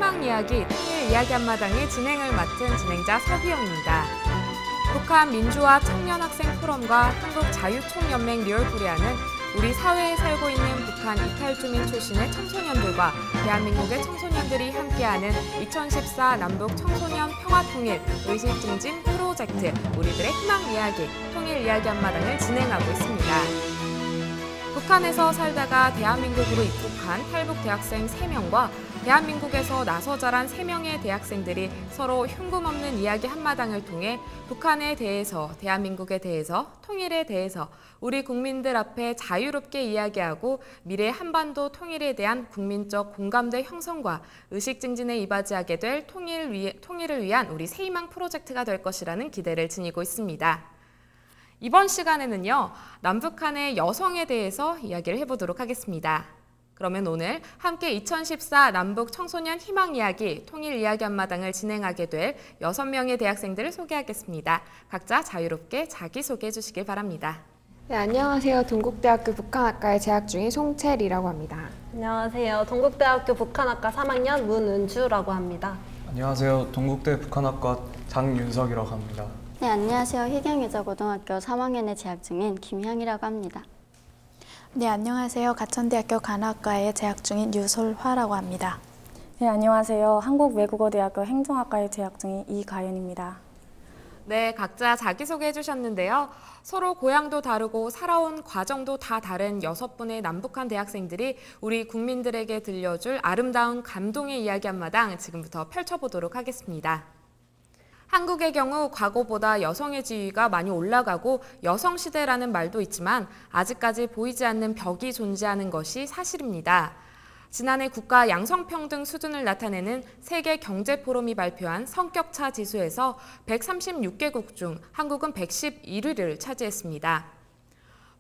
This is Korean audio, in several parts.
희망 이야기, 통일 이야기 한마당의 진행을 맡은 진행자 서희영입니다. 북한 민주화 청년학생 포럼과 한국자유총연맹 리얼코리아는 우리 사회에 살고 있는 북한 이탈주민 출신의 청소년들과 대한민국의 청소년들이 함께하는 2014 남북 청소년 평화통일 의식 증진 프로젝트 우리들의 희망 이야기, 통일 이야기 한마당을 진행하고 있습니다. 북한에서 살다가 대한민국으로 입국한 탈북 대학생 3명과 대한민국에서 나서 자란 3명의 대학생들이 서로 흉금없는 이야기 한마당을 통해 북한에 대해서, 대한민국에 대해서, 통일에 대해서 우리 국민들 앞에 자유롭게 이야기하고 미래 한반도 통일에 대한 국민적 공감대 형성과 의식 증진에 이바지하게 될 통일을 위한 우리 새희망 프로젝트가 될 것이라는 기대를 지니고 있습니다. 이번 시간에는요, 남북한의 여성에 대해서 이야기를 해보도록 하겠습니다. 그러면 오늘 함께 2014 남북 청소년 희망 이야기, 통일 이야기 한마당을 진행하게 될 6명의 대학생들을 소개하겠습니다. 각자 자유롭게 자기소개해 주시길 바랍니다. 네, 안녕하세요. 동국대학교 북한학과에 재학 중인 송채리라고 합니다. 안녕하세요. 동국대학교 북한학과 3학년 문은주라고 합니다. 안녕하세요. 동국대 북한학과 장윤석이라고 합니다. 네, 안녕하세요. 희경여자고등학교 3학년에 재학 중인 김향이라고 합니다. 네, 안녕하세요. 가천대학교 간호학과에 재학 중인 유솔화라고 합니다. 네, 안녕하세요. 한국외국어대학교 행정학과에 재학 중인 이가연입니다. 네, 각자 자기소개해 주셨는데요. 서로 고향도 다르고 살아온 과정도 다 다른 6분의 남북한 대학생들이 우리 국민들에게 들려줄 아름다운 감동의 이야기 한마당 지금부터 펼쳐보도록 하겠습니다. 한국의 경우 과거보다 여성의 지위가 많이 올라가고 여성시대라는 말도 있지만 아직까지 보이지 않는 벽이 존재하는 것이 사실입니다. 지난해 국가 양성평등 수준을 나타내는 세계경제포럼이 발표한 성격차 지수에서 136개국 중 한국은 111위를 차지했습니다.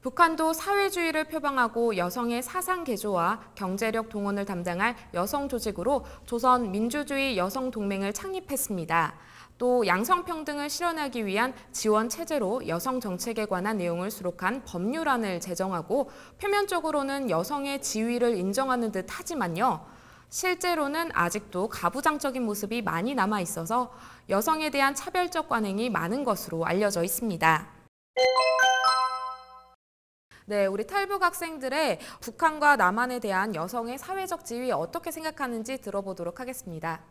북한도 사회주의를 표방하고 여성의 사상 개조와 경제력 동원을 담당할 여성 조직으로 조선 민주주의 여성동맹을 창립했습니다. 또 양성평등을 실현하기 위한 지원 체제로 여성 정책에 관한 내용을 수록한 법률안을 제정하고 표면적으로는 여성의 지위를 인정하는 듯 하지만요. 실제로는 아직도 가부장적인 모습이 많이 남아 있어서 여성에 대한 차별적 관행이 많은 것으로 알려져 있습니다. 네, 우리 탈북 학생들의 북한과 남한에 대한 여성의 사회적 지위 어떻게 생각하는지 들어보도록 하겠습니다.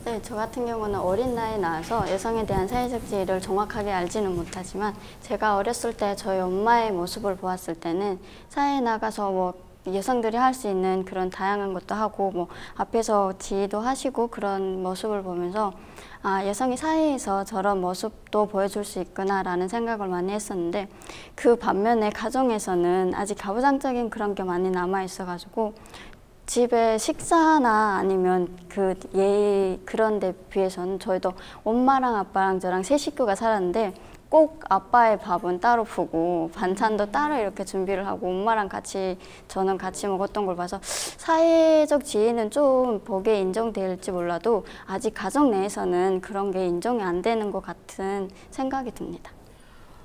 네, 저 같은 경우는 어린 나이에 나와서 여성에 대한 사회적 지위를 정확하게 알지는 못하지만 제가 어렸을 때 저희 엄마의 모습을 보았을 때는 사회에 나가서 여성들이 할 수 있는 그런 다양한 것도 하고 앞에서 지휘도 하시고 그런 모습을 보면서 아, 여성이 사회에서 저런 모습도 보여줄 수 있구나라는 생각을 많이 했었는데 그 반면에 가정에서는 아직 가부장적인 그런 게 많이 남아 있어가지고 집에 식사나 아니면 그런 데 비해서는 저희도 엄마랑 아빠랑 저랑 세 식구가 살았는데 꼭 아빠의 밥은 따로 푸고 반찬도 따로 이렇게 준비를 하고 엄마랑 저는 같이 먹었던 걸 봐서 사회적 지위는 좀 보기에 인정될지 몰라도 아직 가정 내에서는 그런 게 인정이 안 되는 것 같은 생각이 듭니다.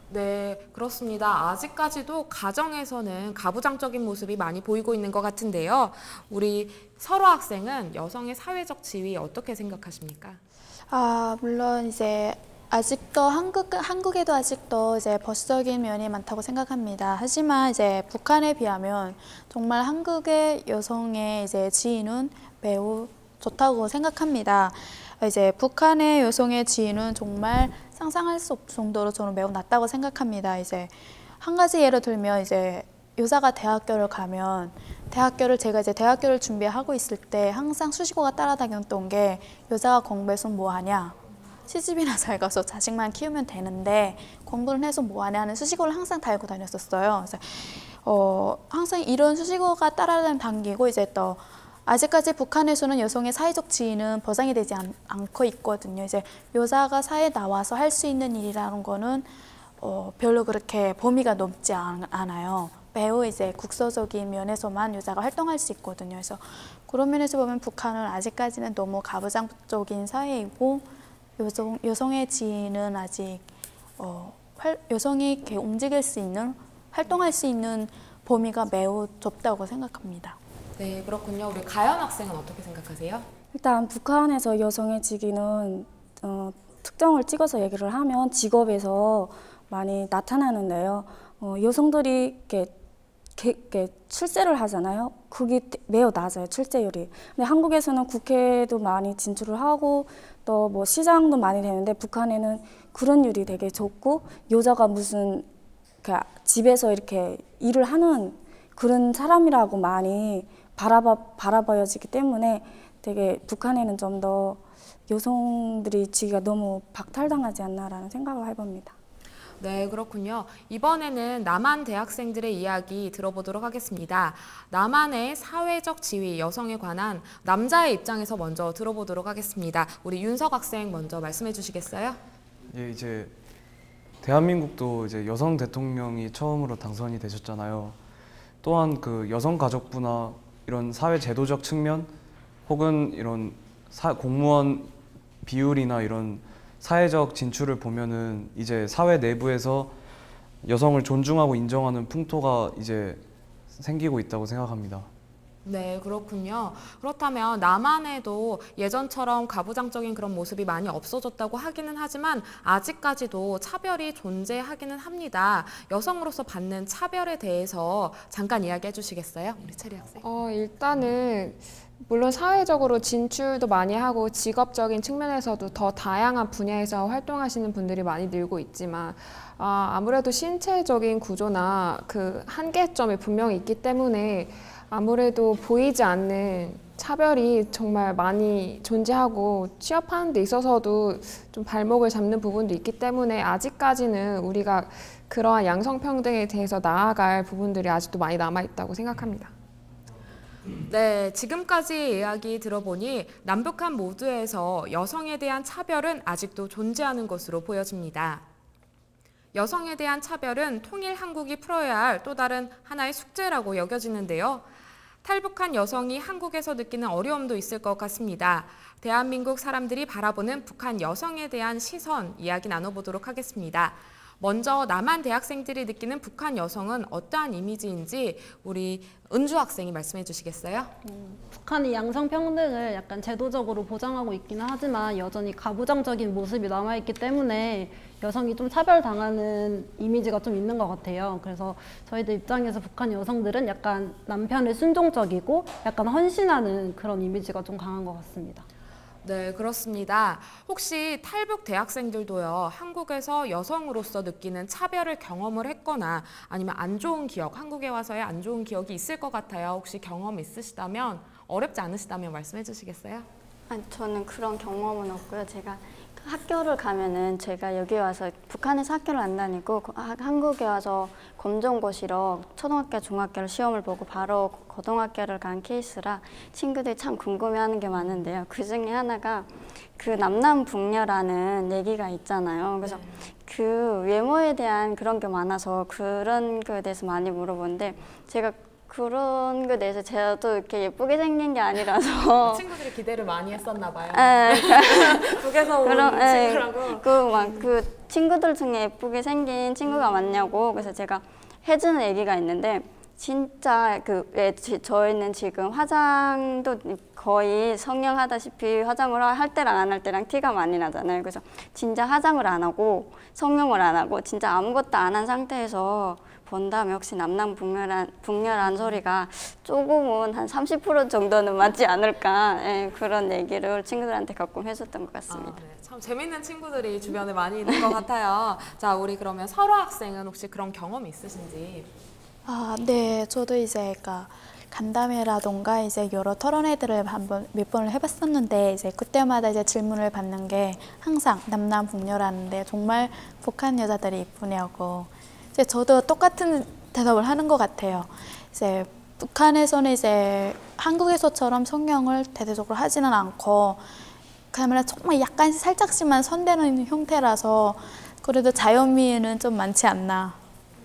네, 그렇습니다. 아직까지도 가정에서는 가부장적인 모습이 많이 보이고 있는 것 같은데요. 우리 설화 학생은 여성의 사회적 지위 어떻게 생각하십니까? 물론 이제 아직도 한국에도 아직도 이제 보수적인 면이 많다고 생각합니다. 하지만 이제 북한에 비하면 정말 한국의 여성의 이제 지위는 매우 좋다고 생각합니다. 이제 북한의 여성의 지위는 정말 상상할 수 없을 정도로 저는 매우 낮다고 생각합니다. 이제 한 가지 예를 들면 이제 여자가 대학교를 가면 제가 이제 대학교를 준비하고 있을 때 항상 수시고가 따라다녔던 게 여자가 공부해서 뭐 하냐? 시집이나 잘 가서 자식만 키우면 되는데 공부를 해서 뭐 하냐 하는 수식어를 항상 달고 다녔었어요. 그래서 항상 이런 수식어가 따라다니고 이제 또 아직까지 북한에서는 여성의 사회적 지위는 보장이 되지 않고 있거든요. 이제 여자가 사회에 나와서 할 수 있는 일이라는 거는 별로 그렇게 범위가 넓지 않아요. 매우 이제 국서적인 면에서만 여자가 활동할 수 있거든요. 그래서 그런 면에서 보면 북한은 아직까지는 너무 가부장적인 사회이고 여성의 지위는 아직 여성이 이렇게 움직일 수 있는, 활동할 수 있는 범위가 매우 좁다고 생각합니다. 네, 그렇군요. 우리 가연 학생은 어떻게 생각하세요? 일단 북한에서 여성의 직위는 특정을 찍어서 얘기를 하면 직업에서 많이 나타나는데요. 여성들이 이렇게 출세를 하잖아요. 그게 매우 낮아요, 출세율이. 근데 한국에서는 국회도 많이 진출을 하고 또 뭐 시장도 많이 되는데 북한에는 그런 율이 되게 적고 여자가 무슨 집에서 이렇게 일을 하는 그런 사람이라고 많이 바라봐지기 때문에 되게 북한에는 좀 더 여성들이 직위가 너무 박탈당하지 않나라는 생각을 해봅니다. 네, 그렇군요. 이번에는 남한 대학생들의 이야기 들어보도록 하겠습니다. 남한의 사회적 지위, 여성에 관한 남자의 입장에서 먼저 들어보도록 하겠습니다. 우리 윤석 학생 먼저 말씀해 주시겠어요? 예, 이제 대한민국도 이제 여성 대통령이 처음으로 당선이 되셨잖아요. 또한 그 여성가족부나 이런 사회 제도적 측면 혹은 이런 공무원 비율이나 이런 사회적 진출을 보면은 이제 사회 내부에서 여성을 존중하고 인정하는 풍토가 이제 생기고 있다고 생각합니다. 네, 그렇군요. 그렇다면 남한에도 예전처럼 가부장적인 그런 모습이 많이 없어졌다고 하기는 하지만 아직까지도 차별이 존재하기는 합니다. 여성으로서 받는 차별에 대해서 잠깐 이야기해 주시겠어요? 우리 체리 학생. 일단은 물론 사회적으로 진출도 많이 하고 직업적인 측면에서도 더 다양한 분야에서 활동하시는 분들이 많이 늘고 있지만 아무래도 신체적인 구조나 그 한계점이 분명히 있기 때문에 아무래도 보이지 않는 차별이 정말 많이 존재하고 취업하는 데 있어서도 좀 발목을 잡는 부분도 있기 때문에 아직까지는 우리가 그러한 양성평등에 대해서 나아갈 부분들이 아직도 많이 남아있다고 생각합니다. 네, 지금까지의 이야기 들어보니 남북한 모두에서 여성에 대한 차별은 아직도 존재하는 것으로 보여집니다. 여성에 대한 차별은 통일 한국이 풀어야 할 또 다른 하나의 숙제라고 여겨지는데요. 탈북한 여성이 한국에서 느끼는 어려움도 있을 것 같습니다. 대한민국 사람들이 바라보는 북한 여성에 대한 시선 이야기 나눠보도록 하겠습니다. 먼저 남한 대학생들이 느끼는 북한 여성은 어떠한 이미지인지 우리 은주 학생이 말씀해 주시겠어요? 북한이 양성평등을 약간 제도적으로 보장하고 있기는 하지만 여전히 가부장적인 모습이 남아있기 때문에 여성이 좀 차별당하는 이미지가 좀 있는 것 같아요. 그래서 저희들 입장에서 북한 여성들은 약간 남편에 순종적이고 약간 헌신하는 그런 이미지가 좀 강한 것 같습니다. 네, 그렇습니다. 혹시 탈북 대학생들도요, 한국에서 여성으로서 느끼는 차별을 경험을 했거나 아니면 안 좋은 기억, 한국에 와서의 안 좋은 기억이 있을 것 같아요. 혹시 경험 있으시다면, 어렵지 않으시다면 말씀해 주시겠어요? 아니, 저는 그런 경험은 없고요. 제가 학교를 가면은 제가 여기 와서 북한에서 학교를 안 다니고 한국에 와서 검정고시로 초등학교, 중학교를 시험을 보고 바로 고등학교를 간 케이스라 친구들이 참 궁금해하는 게 많은데요. 그 중에 하나가 그 남남북녀라는 얘기가 있잖아요. 그래서 그 외모에 대한 그런 게 많아서 그런 거에 대해서 많이 물어보는데 제가 그런 거에 대해서 저도 이렇게 예쁘게 생긴 게 아니라서 친구들이 기대를 많이 했었나 봐요. 네. 북에서 온 친구라고. 그 친구들 중에 예쁘게 생긴 친구가 많냐고 그래서 제가 해주는 얘기가 있는데 진짜 저희는 지금 화장도 거의 성형하다시피 화장을 할 때랑 안 할 때랑 티가 많이 나잖아요. 그래서 진짜 화장을 안 하고 성형을 안 하고 진짜 아무것도 안 한 상태에서 본다면 역시 남남북녀란 소리가 조금은 한 30% 정도는 맞지 않을까 그런 얘기를 친구들한테 가끔 해줬던 것 같습니다. 네. 참 재밌는 친구들이 주변에 많이 있는 것 같아요. 자, 우리 그러면 설화 학생은 혹시 그런 경험 있으신지? 네, 저도 이제 간담회라던가 이제 여러 토론회들을 몇 번을 해봤었는데 이제 그때마다 이제 질문을 받는 게 항상 남남북녀라는데 정말 북한 여자들이 이쁘냐고. 이제 저도 똑같은 대답을 하는 것 같아요. 이제 북한에서는 이제 한국에서처럼 성형을 대대적으로 하지는 않고 그야말로 정말 약간 살짝씩만 선대는 형태라서 그래도 자연미는 좀 많지 않나.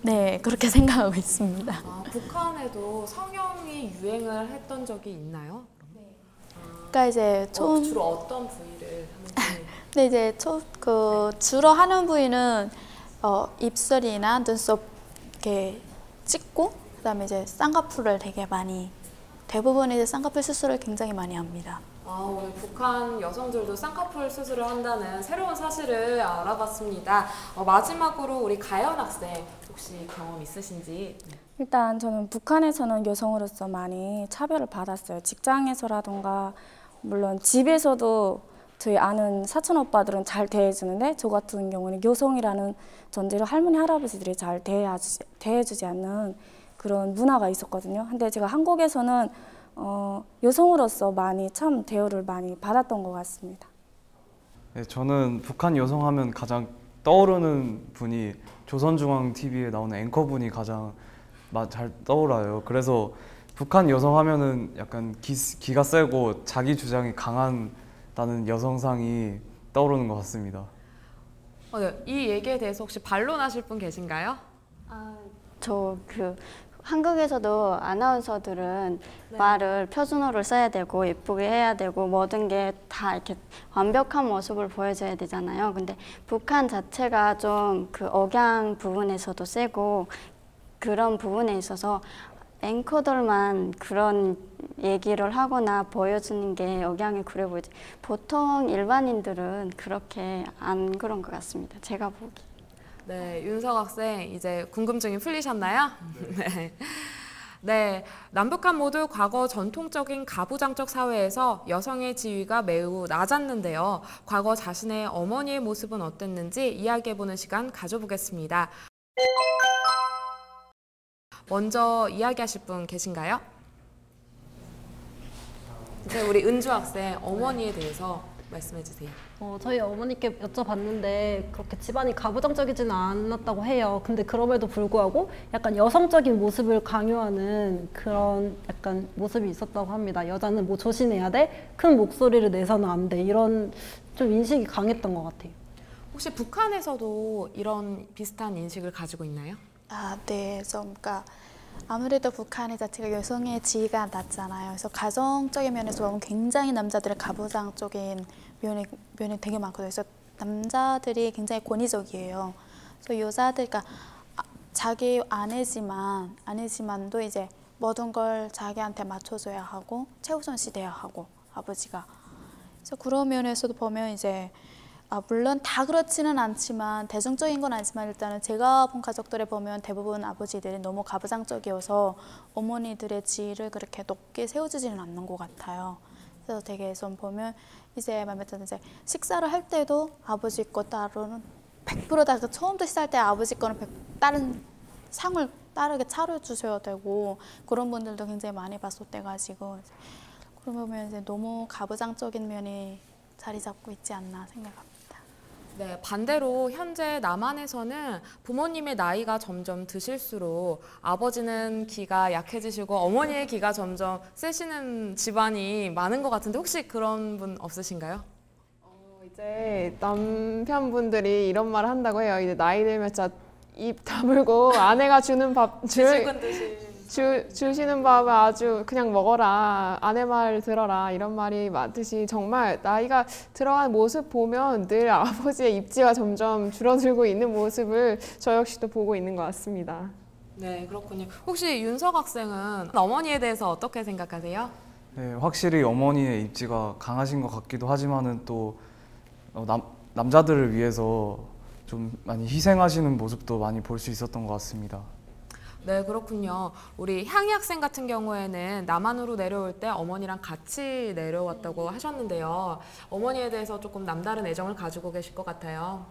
네, 그렇게 생각하고 있습니다. 북한에도 성형이 유행을 했던 적이 있나요? 그러니까 이제 주로 어떤 부위를 하는지? 네, 이제 주로 하는 부위는 입술이나 눈썹 이렇게 찍고 그다음에 이제 쌍꺼풀을 되게 많이 대부분 이제 쌍꺼풀 수술을 굉장히 많이 합니다. 오늘 북한 여성들도 쌍꺼풀 수술을 한다는 새로운 사실을 알아봤습니다. 마지막으로 우리 가연 학생 혹시 경험 있으신지? 일단 저는 북한에서는 여성으로서 많이 차별을 받았어요. 직장에서라던가 물론 집에서도 저희 아는 사촌 오빠들은 잘 대해주는데 저 같은 경우는 여성이라는 전제로 할머니 할아버지들이 잘 대해주지 않는 그런 문화가 있었거든요. 근데 제가 한국에서는 여성으로서 많이 참 대우를 많이 받았던 것 같습니다. 네, 저는 북한 여성 하면 가장 떠오르는 분이 조선중앙TV에 나오는 앵커분이 가장 잘 떠올라요. 그래서 북한 여성 하면은 약간 기가 세고 자기 주장이 강한다는 여성상이 떠오르는 것 같습니다. 네. 이 얘기에 대해서 혹시 반론하실 분 계신가요? 한국에서도 아나운서들은 말을 표준어를 써야 되고 예쁘게 해야 되고 모든 게 다 이렇게 완벽한 모습을 보여줘야 되잖아요. 근데 북한 자체가 좀 그 억양 부분에서도 세고 그런 부분에 있어서 앵커들만 그런 얘기를 하거나 보여주는 게 억양이 그래 보이지 보통 일반인들은 그렇게 안 그런 것 같습니다. 제가 보기. 네, 윤석 학생 이제 궁금증이 풀리셨나요? 네. 네, 남북한 모두 과거 전통적인 가부장적 사회에서 여성의 지위가 매우 낮았는데요. 과거 자신의 어머니의 모습은 어땠는지 이야기해보는 시간 가져보겠습니다. 먼저 이야기하실 분 계신가요? 이제 우리 은주 학생 어머니에 대해서 말씀해 주세요. 저희 어머니께 여쭤봤는데 그렇게 집안이 가부장적이지는 않았다고 해요. 근데 그럼에도 불구하고 약간 여성적인 모습을 강요하는 그런 약간 모습이 있었다고 합니다. 여자는 뭐 조심해야 돼? 큰 목소리를 내서는 안 돼. 이런 좀 인식이 강했던 것 같아요. 혹시 북한에서도 이런 비슷한 인식을 가지고 있나요? 네. 그러니까 아무래도 북한의 자체가 여성의 지위가 낮잖아요. 그래서 가정적인 면에서 보면 굉장히 남자들의 가부장적인 면이 되게 많거든요. 그래서 남자들이 굉장히 권위적이에요. 그래서 여자들, 그러니까 자기 아내지만도 이제 모든 걸 자기한테 맞춰줘야 하고 최우선시 돼야 하고 아버지가. 그래서 그런 면에서도 보면 이제 물론 다 그렇지는 않지만 대중적인 건 아니지만 일단은 제가 본 가족들에 보면 대부분 아버지들이 너무 가부장적이어서 어머니들의 지위를 그렇게 높게 세워주지는 않는 것 같아요. 그래서 되게 좀 보면 이제 이제 식사를 할 때도 아버지 거 따로는 100% 다 처음부터 시작할 때 아버지 거는 다른 상을 다르게 차려주셔야 되고 그런 분들도 굉장히 많이 봤었대가지고 그러면 보면 이제 너무 가부장적인 면이 자리 잡고 있지 않나 생각합니다. 네, 반대로 현재 남한에서는 부모님의 나이가 점점 드실수록 아버지는 기가 약해지시고 어머니의 기가 점점 세시는 집안이 많은 것 같은데 혹시 그런 분 없으신가요? 이제 남편분들이 이런 말을 한다고 해요. 이제 나이 들면 진짜 입 다물고 아내가 주는 밥 주시는 밥을 아주 그냥 먹어라, 아내 말 들어라 이런 말이 많듯이 정말 나이가 들어간 모습 보면 늘 아버지의 입지가 점점 줄어들고 있는 모습을 저 역시도 보고 있는 것 같습니다. 네, 그렇군요. 혹시 윤석 학생은 어머니에 대해서 어떻게 생각하세요? 네, 확실히 어머니의 입지가 강하신 것 같기도 하지만은 또 남자들을 위해서 좀 많이 희생하시는 모습도 많이 볼 수 있었던 것 같습니다. 네, 그렇군요. 우리 향희 학생 같은 경우에는 남한으로 내려올 때 어머니랑 같이 내려왔다고 하셨는데요. 어머니에 대해서 조금 남다른 애정을 가지고 계실 것 같아요.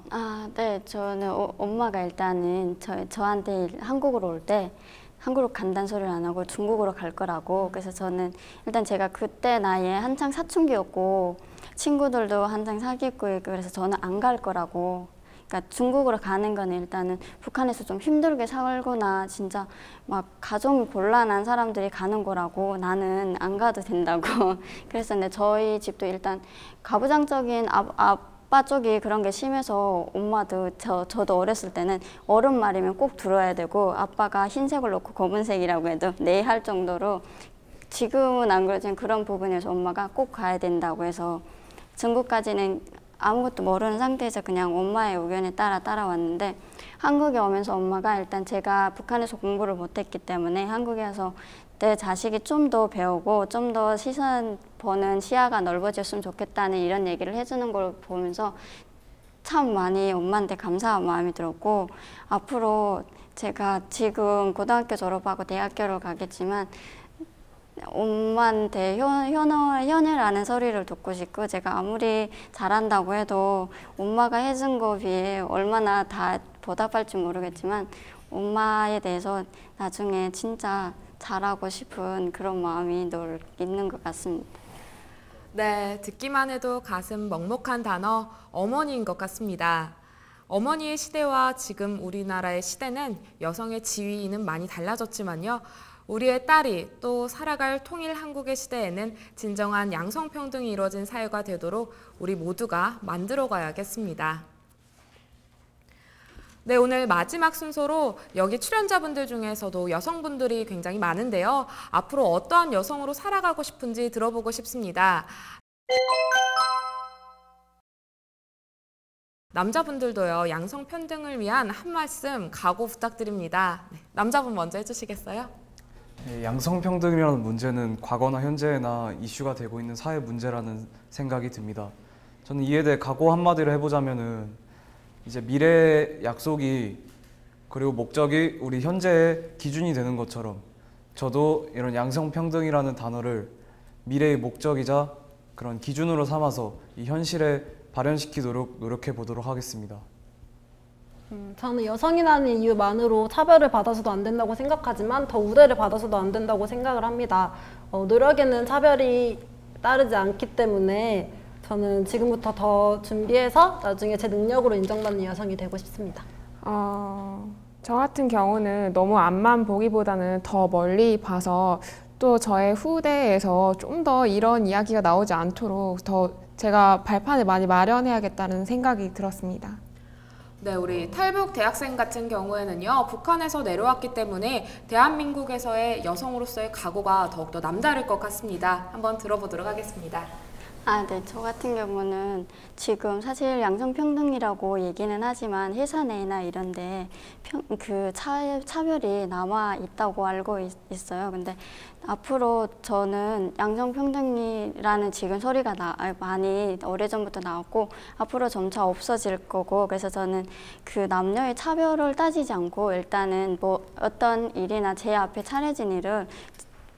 네. 저는 엄마가 일단은 저한테 한국으로 올 때 한국으로 간다는 소리를 안 하고 중국으로 갈 거라고. 그래서 저는 일단 제가 그때 나이에 한창 사춘기였고 친구들도 한창 사귀고 그래서 저는 안 갈 거라고. 그러니까 중국으로 가는 거는 일단은 북한에서 좀 힘들게 살거나 진짜 막 가정이 곤란한 사람들이 가는 거라고 나는 안 가도 된다고. 그래서 근데 저희 집도 일단 가부장적인 아빠 쪽이 그런 게 심해서 엄마도 저도 어렸을 때는 어른 말이면 꼭 들어야 되고 아빠가 흰색을 놓고 검은색이라고 해도 네 할 정도로 지금은 안 그러지만 그런 부분에서 엄마가 꼭 가야 된다고 해서 중국까지는 아무것도 모르는 상태에서 그냥 엄마의 의견에 따라왔는데 한국에 오면서 엄마가 일단 제가 북한에서 공부를 못했기 때문에 한국에 와서 내 자식이 좀 더 배우고 좀 더 시선 보는 시야가 넓어졌으면 좋겠다는 이런 얘기를 해주는 걸 보면서 참 많이 엄마한테 감사한 마음이 들었고 앞으로 제가 지금 고등학교 졸업하고 대학교를 가겠지만 엄마한테 현우라는 소리를 듣고 싶고 제가 아무리 잘한다고 해도 엄마가 해준 거 비해 얼마나 다 보답할지 모르겠지만 엄마에 대해서 나중에 진짜 잘하고 싶은 그런 마음이 늘 있는 것 같습니다. 네, 듣기만 해도 가슴 먹먹한 단어 어머니인 것 같습니다. 어머니의 시대와 지금 우리나라의 시대는 여성의 지위는 많이 달라졌지만요. 우리의 딸이 또 살아갈 통일 한국의 시대에는 진정한 양성평등이 이루어진 사회가 되도록 우리 모두가 만들어가야겠습니다. 네, 오늘 마지막 순서로 여기 출연자분들 중에서도 여성분들이 굉장히 많은데요. 앞으로 어떠한 여성으로 살아가고 싶은지 들어보고 싶습니다. 남자분들도요, 양성평등을 위한 한 말씀 각오 부탁드립니다. 네, 남자분 먼저 해주시겠어요? 네, 양성평등이라는 문제는 과거나 현재나 이슈가 되고 있는 사회 문제라는 생각이 듭니다. 저는 이에 대해 각오 한마디를 해보자면은 이제 미래의 약속이 그리고 목적이 우리 현재의 기준이 되는 것처럼 저도 이런 양성평등이라는 단어를 미래의 목적이자 그런 기준으로 삼아서 이 현실에 발현시키도록 노력해 보도록 하겠습니다. 저는 여성이라는 이유만으로 차별을 받아서도 안 된다고 생각하지만 더 우대를 받아서도 안 된다고 생각을 합니다. 노력에는 차별이 따르지 않기 때문에 저는 지금부터 더 준비해서 나중에 제 능력으로 인정받는 여성이 되고 싶습니다. 저 같은 경우는 너무 앞만 보기보다는 더 멀리 봐서 또 저의 후대에서 좀 더 이런 이야기가 나오지 않도록 더 제가 발판을 많이 마련해야겠다는 생각이 들었습니다. 네, 우리 탈북 대학생 같은 경우에는요, 북한에서 내려왔기 때문에 대한민국에서의 여성으로서의 각오가 더욱더 남다를 것 같습니다. 한번 들어보도록 하겠습니다. 네. 저 같은 경우는 지금 사실 양성평등이라고 얘기는 하지만 회사 내나 이런데 차별이 남아 있다고 알고 있어요. 근데 앞으로 저는 양성평등이라는 지금 소리가 많이 오래전부터 나왔고 앞으로 점차 없어질 거고, 그래서 저는 그 남녀의 차별을 따지지 않고 일단은 뭐 어떤 일이나 제 앞에 차려진 일을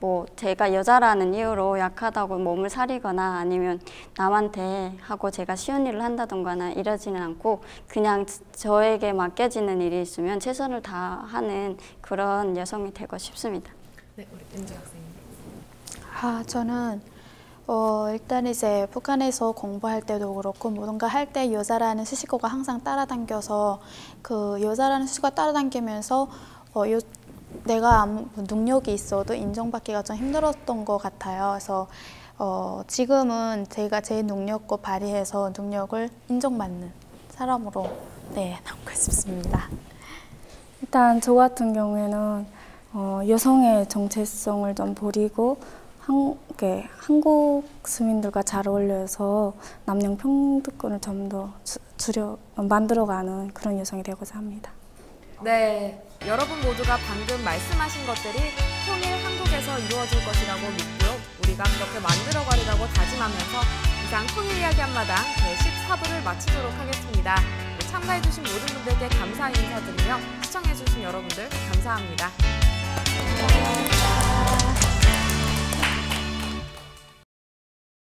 뭐 제가 여자라는 이유로 약하다고 몸을 사리거나 아니면 남한테 하고 제가 쉬운 일을 한다던가 이러지는 않고 그냥 저에게 맡겨지는 일이 있으면 최선을 다하는 그런 여성이 되고 싶습니다. 네, 우리 은주 학생님. 저는 일단 이제 북한에서 공부할 때도 그렇고 뭔가 할 때 여자라는 수식어가 항상 따라당겨서 그 여자라는 수식어가 따라당기면서 내가 아무 능력이 있어도 인정받기가 좀 힘들었던 것 같아요. 그래서 지금은 제가 제 능력을 발휘해서 능력을 인정받는 사람으로 남고 싶습니다. 일단 저 같은 경우에는 여성의 정체성을 좀 버리고 한국 시민들과 잘 어울려서 남녀 평등권을 좀 더 만들어가는 그런 여성이 되고자 합니다. 네, 여러분 모두가 방금 말씀하신 것들이 통일 한국에서 이루어질 것이라고 믿고요. 우리가 그렇게 만들어가리라고 다짐하면서 이상 통일 이야기 한마당 제14부를 마치도록 하겠습니다. 참가해주신 모든 분들께 감사 인사드리며 시청해주신 여러분들 감사합니다.